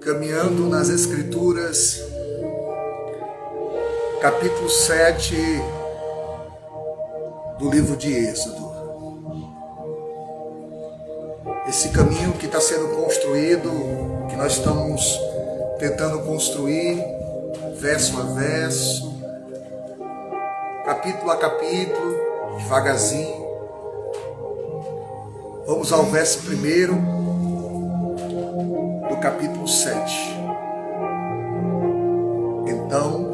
Caminhando nas Escrituras, capítulo 7 do livro de Êxodo. Esse caminho que está sendo construído, que nós estamos tentando construir, verso a verso, capítulo a capítulo, devagarzinho. Vamos ao verso 1 do capítulo 7. Então,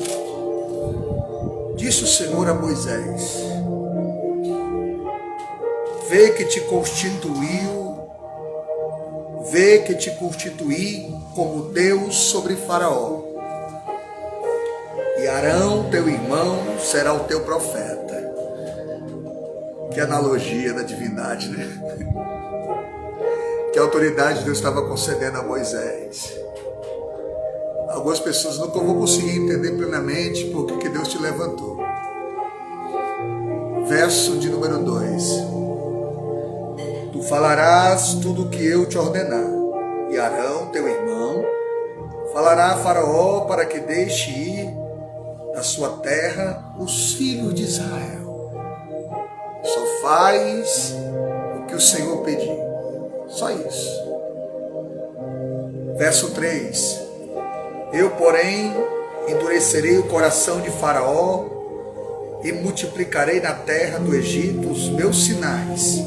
disse o Senhor a Moisés: Vê que te constituí como Deus sobre Faraó, e Arão, teu irmão, será o teu profeta. Que analogia da divindade, né? Que autoridade Deus estava concedendo a Moisés. Algumas pessoas nunca vão conseguir entender plenamente por que Deus te levantou. Verso de número 2. Tu falarás tudo o que eu te ordenar, e Arão, teu irmão, falará a Faraó para que deixe ir da sua terra os filhos de Israel. Só faz o que o Senhor pedir. Só isso. Verso 3. Eu, porém, endurecerei o coração de Faraó e multiplicarei na terra do Egito os meus sinais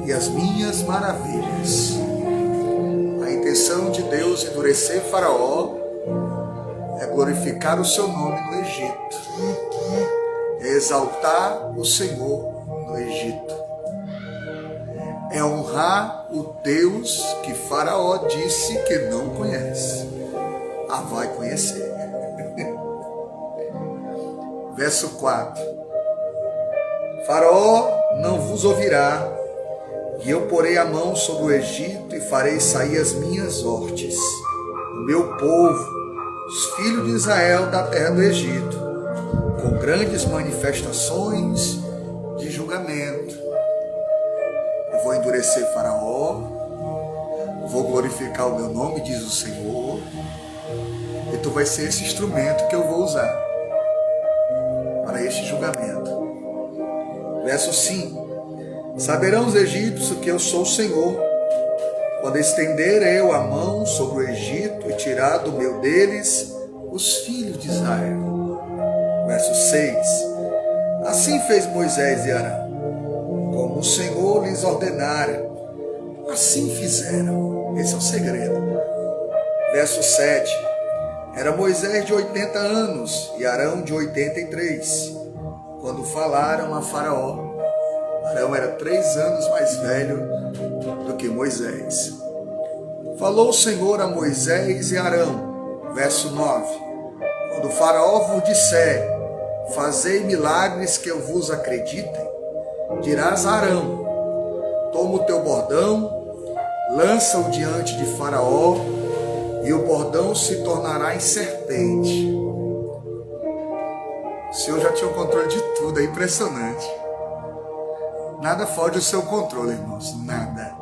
e as minhas maravilhas. A intenção de Deus endurecer Faraó é glorificar o seu nome no Egito, é exaltar o Senhor no Egito, é honrar o Deus que Faraó disse que não conhece. Ah, vai conhecer. Verso 4. Faraó não vos ouvirá, e eu porei a mão sobre o Egito e farei sair as minhas hortes, o meu povo, os filhos de Israel da terra do Egito, com grandes manifestações de julgamento. Eu vou endurecer Faraó, vou glorificar o meu nome, diz o Senhor, e tu vai ser esse instrumento que eu vou usar para este julgamento. Verso 5. Saberão os egípcios que eu sou o Senhor, quando estender eu a mão sobre o Egito e tirar do meio deles os filhos de Israel. Verso 6. Assim fez Moisés e Arão, como o Senhor lhes ordenara, assim fizeram. Esse é o segredo. Verso 7. Era Moisés de 80 anos e Arão de 83, quando falaram a Faraó. Arão era 3 anos mais velho do que Moisés. Falou o Senhor a Moisés e Arão. Verso 9. Quando Faraó vos disser: fazei milagres que eu vos acreditem, dirás a Arão: toma o teu bordão, lança-o diante de Faraó, e o bordão se tornará em serpente. O Senhor já tinha o controle de tudo, é impressionante. Nada foge do seu controle, irmãos, nada.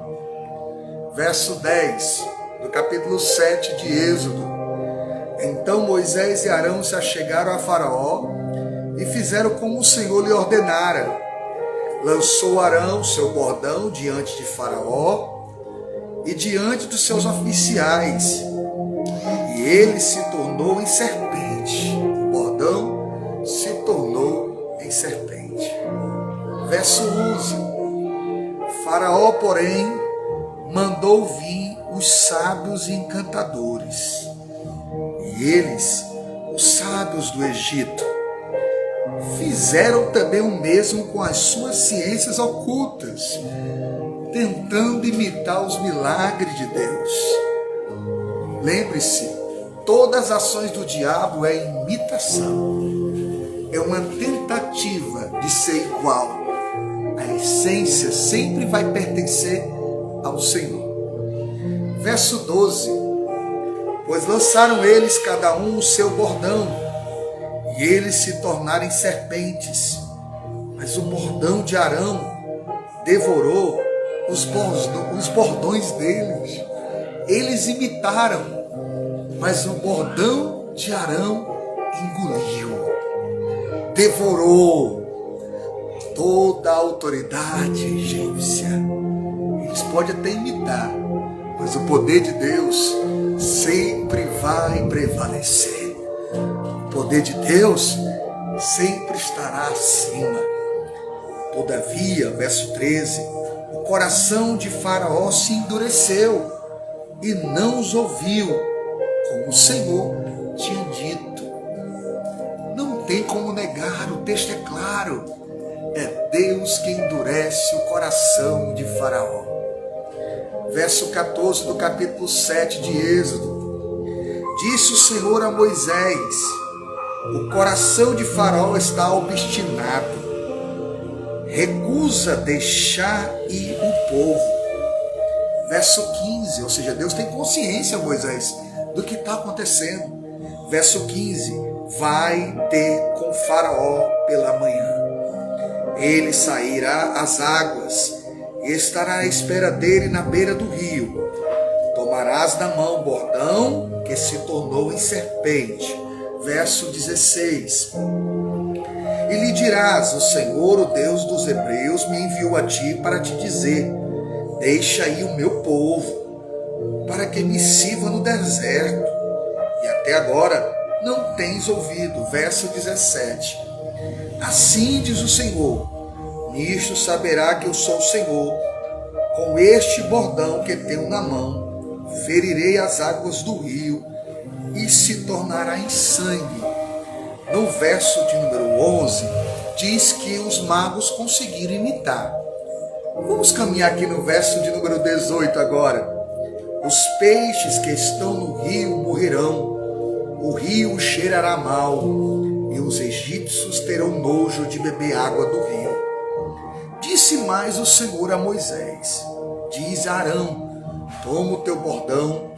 Verso 10 do capítulo 7 de Êxodo. Então Moisés e Arão se achegaram a Faraó e fizeram como o Senhor lhe ordenara. Lançou Arão seu bordão diante de Faraó e diante dos seus oficiais, e ele se tornou em serpente. O bordão se tornou em serpente. Verso 11. Faraó, porém, mandou vir os sábios e encantadores, e eles, os sábios do Egito, fizeram também o mesmo com as suas ciências ocultas, tentando imitar os milagres de Deus. Lembre-se, todas as ações do diabo é imitação, é uma tentativa de ser igual. A essência sempre vai pertencer ao Senhor. Verso 12. Pois lançaram eles cada um o seu bordão, e eles se tornaram em serpentes, mas o bordão de Arão devorou os bordões deles. Eles imitaram, mas o bordão de Arão engoliu, devorou toda a autoridade egípcia. Eles podem até imitar, mas o poder de Deus sempre vai prevalecer. O poder de Deus sempre estará acima. Todavia, verso 13, o coração de Faraó se endureceu e não os ouviu, como o Senhor tinha dito. Não tem como negar, o texto é claro. É Deus que endurece o coração de Faraó. Verso 14 do capítulo 7 de Êxodo. Disse o Senhor a Moisés: o coração de Faraó está obstinado. Recusa deixar ir o povo. Verso 15, ou seja, Deus tem consciência, Moisés, do que está acontecendo. Verso 15, vai ter com Faraó pela manhã. Ele sairá às águas e estará à espera dele na beira do rio. Tomarás na mão o bordão que se tornou em serpente. Verso 16. E lhe dirás: o Senhor, o Deus dos hebreus, me enviou a ti para te dizer: deixa aí o meu povo, para que me sirva no deserto. E até agora não tens ouvido. Verso 17. Assim diz o Senhor: nisto saberá que eu sou o Senhor. Com este bordão que tenho na mão, ferirei as águas do rio e se tornará em sangue. No verso de número 11, diz que os magos conseguiram imitar. Vamos caminhar aqui no verso de número 18 agora. Os peixes que estão no rio morrerão, o rio cheirará mal, e os egípcios terão nojo de beber água do rio. Disse mais o Senhor a Moisés: diz a Arão: toma o teu bordão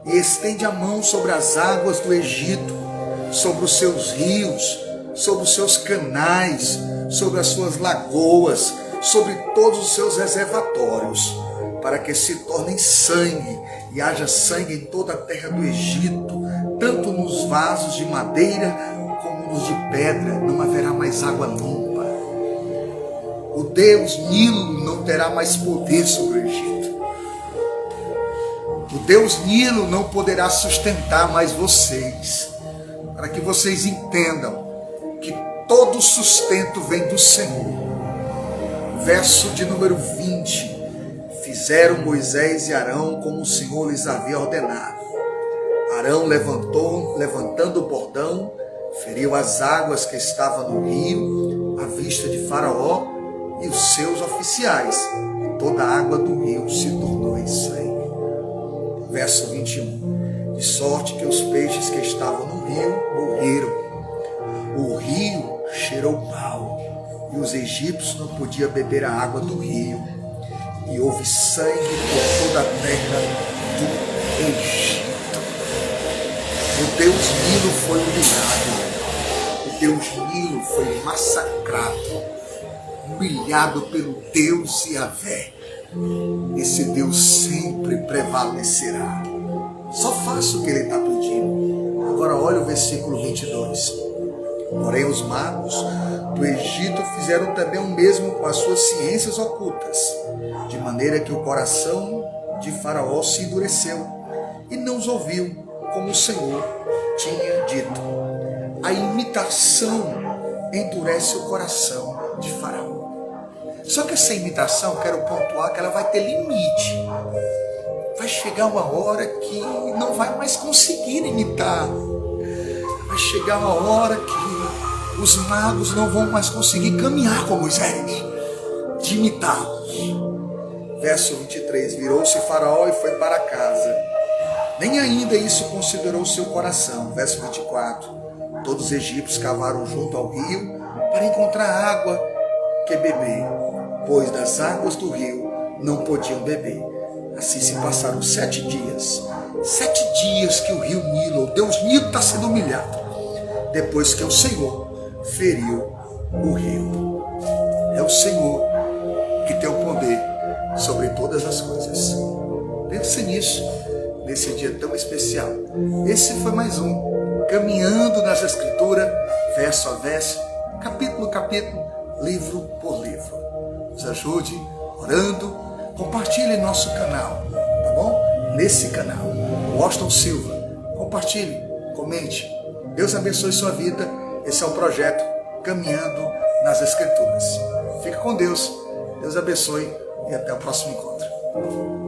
e estende a mão sobre as águas do Egito, sobre os seus rios, sobre os seus canais, sobre as suas lagoas, sobre todos os seus reservatórios, para que se tornem sangue, e haja sangue em toda a terra do Egito, tanto nos vasos de madeira como nos de pedra. Não haverá mais água limpa. O Deus Nilo não terá mais poder sobre o Egito. O Deus Nilo não poderá sustentar mais vocês. Para que vocês entendam que todo sustento vem do Senhor. Verso de número 20. Fizeram Moisés e Arão como o Senhor lhes havia ordenado. Arão levantando o bordão, feriu as águas que estavam no rio, à vista de Faraó e os seus oficiais, e toda a água do rio se tornou em sangue. Verso 21. De sorte que os peixes que estavam no rio morreram. O rio cheirou mal, e os egípcios não podiam beber a água do rio. E houve sangue por toda a terra do Egito. O Deus Nilo foi humilhado. O Deus Nilo foi massacrado, humilhado pelo Deus Yahvé. Esse Deus sempre prevalecerá. Só faça o que ele está pedindo. Agora olha o versículo 22. Porém os magos do Egito fizeram também o mesmo com as suas ciências ocultas, de maneira que o coração de Faraó se endureceu e não os ouviu, como o Senhor tinha dito. A imitação endurece o coração de Faraó. Só que essa imitação, quero pontuar, que ela vai ter limite. Vai chegar uma hora que não vai mais conseguir imitar. Vai chegar uma hora que os magos não vão mais conseguir caminhar com Moisés, de imitá-los. Verso 23. Virou-se Faraó e foi para casa. Nem ainda isso considerou seu coração. Verso 24. Todos os egípcios cavaram junto ao rio para encontrar água que beber, pois das águas do rio não podiam beber. Assim se passaram 7 dias. 7 dias que o rio Nilo, o Deus Nilo, está sendo humilhado, depois que o Senhor feriu o rio. É o Senhor que tem o poder sobre todas as coisas. Pense nisso, nesse dia tão especial. Esse foi mais um Caminhando nas Escrituras, verso a verso, capítulo a capítulo, livro por livro. Nos ajude orando, compartilhe nosso canal, tá bom? Nesse canal, Washington Silva, compartilhe, comente. Deus abençoe sua vida. Esse é o projeto Caminhando nas Escrituras. Fica com Deus, Deus abençoe e até o próximo encontro.